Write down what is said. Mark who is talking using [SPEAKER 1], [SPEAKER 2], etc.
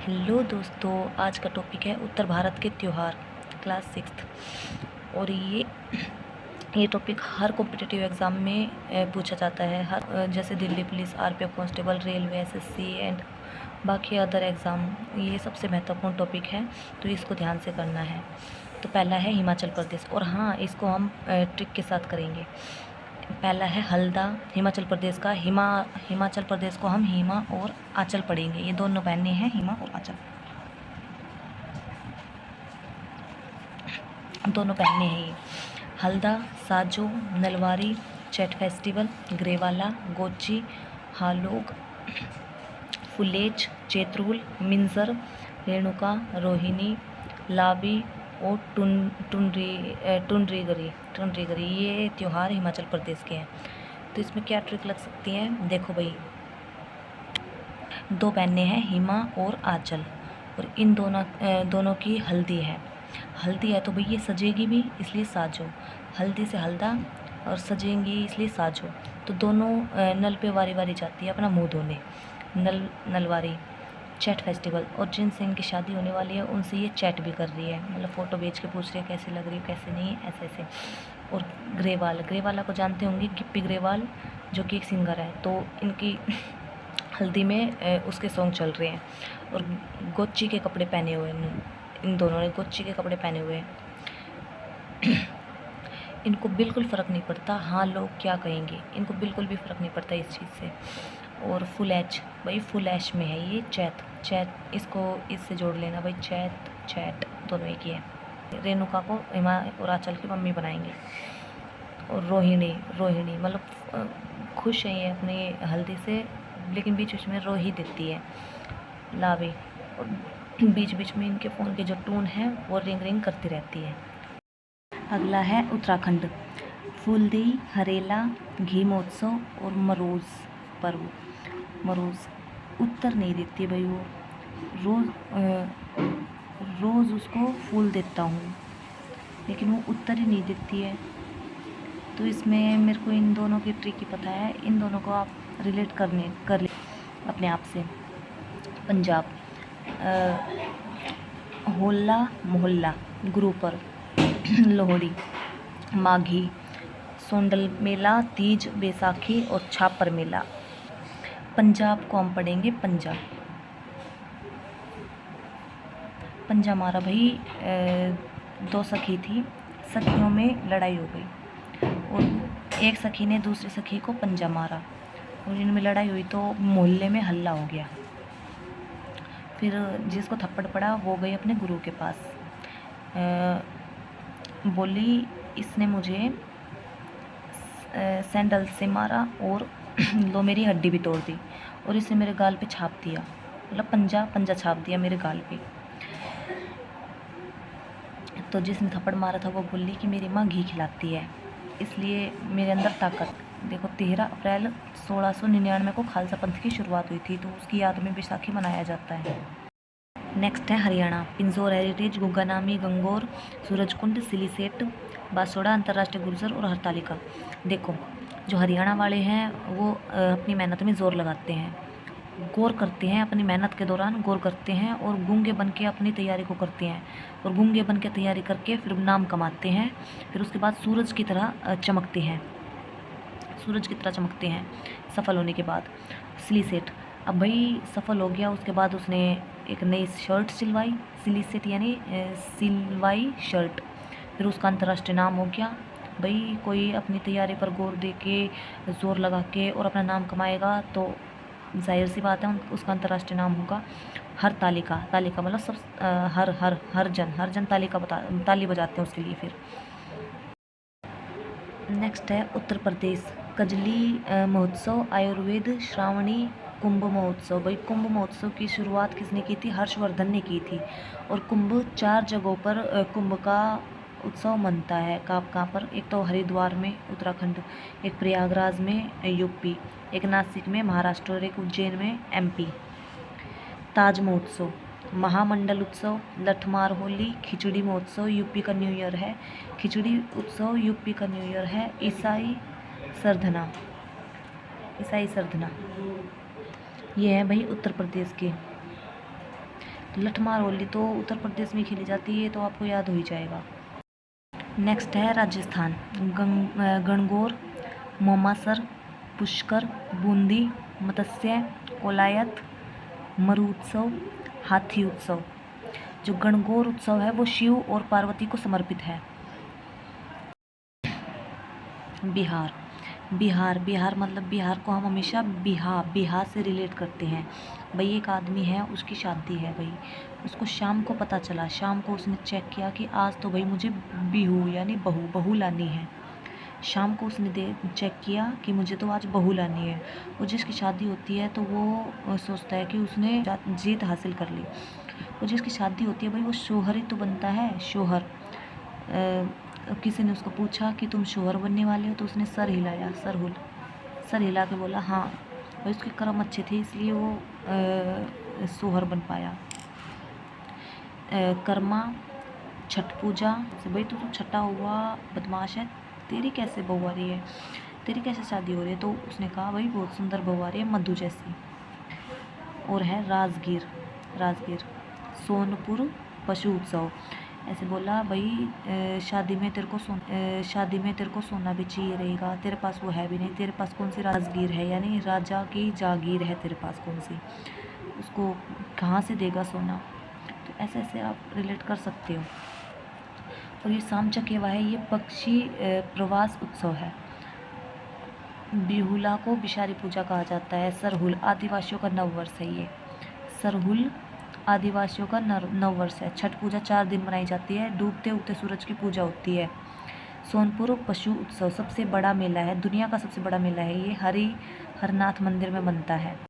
[SPEAKER 1] Hello दोस्तों, आज का टॉपिक है उत्तर भारत के त्यौहार, क्लास 6। और ये टॉपिक हर कॉम्पिटिटिव एग्ज़ाम में पूछा जाता है। हर जैसे Delhi police, RPF constable, railway, SSC and बाकी अदर एग्ज़ाम, ये सबसे महत्वपूर्ण टॉपिक है, तो इसको ध्यान से करना है। तो पहला है हिमाचल प्रदेश, और हाँ, इसको हम ट्रिक के साथ करेंगे। पहला है हल्दा, हिमाचल प्रदेश का हिमाचल प्रदेश को हम हिमा और आंचल पढ़ेंगे। ये दोनों पहने हैं, हिमा और आंचल दोनों पहने हैं ये। हल्दा, साजो, नलवारी, चैट फेस्टिवल, ग्रेवाला, गोची, हालोग, फुलेज, चेत्रूल, मिंजर, रेणुका, रोहिणी, लावी और टुंडरीगरी ये त्यौहार हिमाचल प्रदेश के हैं। तो इसमें क्या ट्रिक लग सकती है, देखो भाई, दो पहने हैं हिमा और आंचल, और इन दोनों की हल्दी है। हल्दी है तो भाई ये सजेगी भी, इसलिए साजो। हल्दी से हल्दा और सजेंगी, इसलिए साजो। तो दोनों नल पे वारी वारी जाती है अपना मुंह धोने। नलवारी चैट फेस्टिवल, और जिनसे इनकी शादी होने वाली है उनसे ये चैट भी कर रही है, मतलब फ़ोटो भेज के पूछ रही है कैसी लग रही है, कैसे नहीं, ऐसे ऐसे। और ग्रेवाला को जानते होंगे, गिप्पी ग्रेवाल, जो कि एक सिंगर है, तो इनकी हल्दी में उसके सॉन्ग चल रहे हैं। और गोची के कपड़े पहने हुए इन दोनों ने गोची के कपड़े पहने हुए हैं। इनको बिल्कुल फ़र्क नहीं पड़ता हाँ लोग क्या कहेंगे, इनको बिल्कुल भी फ़र्क नहीं पड़ता इस चीज़ से। और फुल एच, भाई फुल एच में है ये चैत, इसको इससे जोड़ लेना भाई, चैट दोनों एक ही है। रेणुका को हिमा और आंचल की मम्मी बनाएंगे। और रोहिणी मतलब खुश है ये अपनी हल्दी से, लेकिन बीच बीच में रो ही देती है। लावे, और बीच बीच में इनके फ़ोन के जो टून है वो रिंग करती रहती है। अगला है उत्तराखंड, फूलदेई, हरेला, घी महोत्सव और मरोज़ उत्तर नहीं देती भाई वो, रोज़ उसको फूल देता हूँ, लेकिन वो उत्तर ही नहीं देती है। तो इसमें मेरे को इन दोनों की ट्रिक ही पता है, इन दोनों को आप रिलेट कर ले अपने आप से। पंजाब, होला मोहल्ला, गुरु पर, लोहड़ी, माघी, सोंडल मेला, तीज, बैसाखी और छापर मेला। पंजाब को हम पढ़ेंगे पंजा मारा भाई, दो सखी थी, सखियों में लड़ाई हो गई और एक सखी ने दूसरी सखी को पंजा मारा और इनमें लड़ाई हुई तो मोहल्ले में हल्ला हो गया। फिर जिसको थप्पड़ पड़ा वो गई अपने गुरु के पास, बोली इसने मुझे सैंडल से मारा और लो मेरी हड्डी भी तोड़ दी, और इसने मेरे गाल पे छाप दिया, मतलब पंजा छाप दिया मेरे गाल पे। तो जिसने थप्पड़ मारा था वो बोली कि मेरी माँ घी खिलाती है, इसलिए मेरे अंदर ताकत। देखो 13 अप्रैल 1699 को खालसा पंथ की शुरुआत हुई थी, तो उसकी याद में बैसाखी मनाया जाता है। नेक्स्ट है हरियाणा, पिंजौर हेरिटेज, गुग्गानामी, गंगौर, सूरजकुंड, सिलीसेट, बासोड़ा, अंतर्राष्ट्रीय गुर्जर और हरतालिका। देखो जो हरियाणा वाले हैं वो अपनी मेहनत में ज़ोर लगाते हैं, गौर करते हैं, अपनी मेहनत के दौरान गौर करते हैं और गूंगे बन के अपनी तैयारी को करते हैं, और गूंगे बन के तैयारी करके फिर नाम कमाते हैं। फिर उसके बाद सूरज की तरह चमकते हैं सफल होने के बाद। सिलीसेट, अब भाई सफल हो गया, उसके बाद उसने एक नई शर्ट सिलवाई, सिलीसेट यानी सिलवाई शर्ट, फिर उसका अंतर्राष्ट्रीय नाम हो गया। भाई कोई अपनी तैयारी पर गौर दे के, ज़ोर लगा के और अपना नाम कमाएगा तो जाहिर सी बात है उसका अंतर्राष्ट्रीय नाम होगा हरतालिका। तालिका मतलब सब हर जन ताली बजाते हैं उसके लिए। फिर नेक्स्ट है उत्तर प्रदेश, कजली महोत्सव, आयुर्वेद, श्रावणी, कुंभ महोत्सव। भाई कुंभ महोत्सव की शुरुआत किसने की थी, हर्षवर्धन ने की थी, और कुंभ 4 जगहों पर कुंभ का उत्सव मनता है। कहाँ पर, एक तो हरिद्वार में उत्तराखंड, एक प्रयागराज में यूपी, एक नासिक में महाराष्ट्र और एक उज्जैन में एमपी। ताज महोत्सव, महामंडल उत्सव, लठमार होली, खिचड़ी महोत्सव यूपी का न्यू ईयर है, खिचड़ी उत्सव यूपी का न्यू ईयर है। ईसाई सरधना ये है भाई उत्तर प्रदेश के। तो लठमार होली तो उत्तर प्रदेश में खेली जाती है, तो आपको याद हो ही जाएगा। नेक्स्ट है राजस्थान। गणगौर, मोमासर, पुष्कर, बूंदी, मत्स्य, कोलायत, मरु उत्सव, हाथी उत्सव। जो गणगौर उत्सव है वो शिव और पार्वती को समर्पित है। बिहार। बिहार मतलब बिहार को हम हमेशा बिहार से रिलेट करते हैं। भाई एक आदमी है, उसकी शादी है भाई, उसको शाम को पता चला, शाम को उसने चेक किया कि आज तो भाई मुझे बिहू यानी बहू लानी है। शाम को उसने चेक किया कि मुझे तो आज बहू लानी है। और जिसकी शादी होती है तो वो सोचता है कि उसने जीत हासिल कर ली। और जिसकी शादी होती है भाई वो शोहर ही तो बनता है, शोहर। किसी ने उसको पूछा कि तुम शोहर बनने वाले हो, तो उसने सर हिलाया, सर हिला के बोला हाँ। भाई उसके कर्म अच्छे थे इसलिए वो शोहर बन पाया। कर्मा, छठ पूजा से भाई तू तो छठा हुआ बदमाश है, तेरी कैसे बहू आ रही है, तेरी कैसे शादी हो रही है। तो उसने कहा भाई बहुत सुंदर बहू आ रही है, मधु जैसी। और है राजगीर। सोनपुर पशु उत्सव। ऐसे बोला भाई शादी में तेरे को सोना भी चाहिए रहेगा, तेरे पास वो है भी नहीं, तेरे पास कौन सी राजगीर है, यानी राजा की जागीर है तेरे पास कौन सी, उसको कहाँ से देगा सोना। तो ऐसे ऐसे आप रिलेट कर सकते हो। और ये साम चकेवा है, ये पक्षी प्रवास उत्सव है। बिहुला को बिशारी पूजा कहा जाता है। सरहुल आदिवासियों का नववर्ष है। ये सरहुल आदिवासियों का नववर्ष है। छठ पूजा 4 दिन मनाई जाती है। डूबते उगते सूरज की पूजा होती है। सोनपुर पशु उत्सव सबसे बड़ा मेला है, दुनिया का सबसे बड़ा मेला है ये, हरिहरनाथ मंदिर में बनता है।